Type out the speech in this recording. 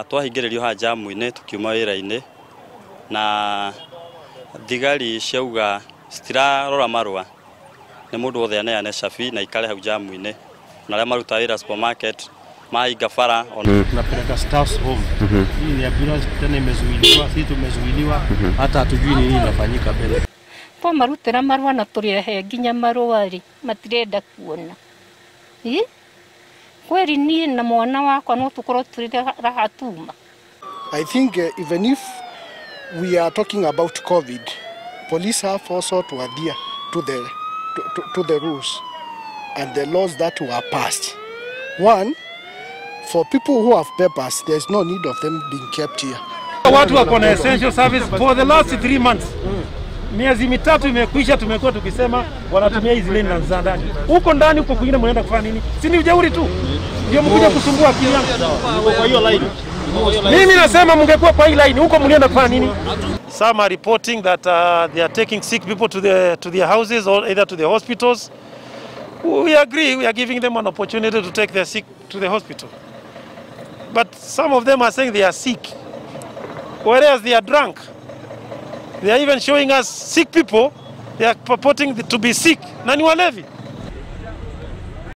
Twahingĩrĩrio haha jamu-inĩ tukiuma wĩra-inĩ na thigari ciauga citirarora marũa nĩ mũndũ wothe aneane cabi na ikare hau jamu-inĩ na arĩa marutaga wĩra supermarket mahinga bara. Tunapeleka staffs home. Hii ni ambulance tena imezuiliwa, sisi tumezuiliwa, hata hatujui nini inafanyika mbele. Po marutĩra marũa na tũrehe nginya marũa ri matirenda kuona. Kweli ni na mwana wako no tukorwo tũrĩ raha tuma. I think even if we are talking about COVID, police have also to adhere to the rules and the laws that were passed. One, for people who have papers, there's no need of them being kept here. Watu wako na essential service for the last 3 months. Miezi mitatu imekwisha, tumekuwa tukisema wanatumia hizi lane za ndani. Huko ndani huko kwingine mnaenda kufanya nini? Si ni ujeuri tu. Ndio mkuja kusumbua akili yangu. Kwa hiyo line. Mimi nasema mngekuwa kwa hii line huko mlienda kufanya nini? Some are reporting that they are taking sick people to their houses or either to the hospitals. We agree, we are giving them an opportunity to take their sick to the hospital. But some of them are saying they are sick, whereas they are drunk. They are even showing us sick people, they are purporting to be sick. Nani walevi?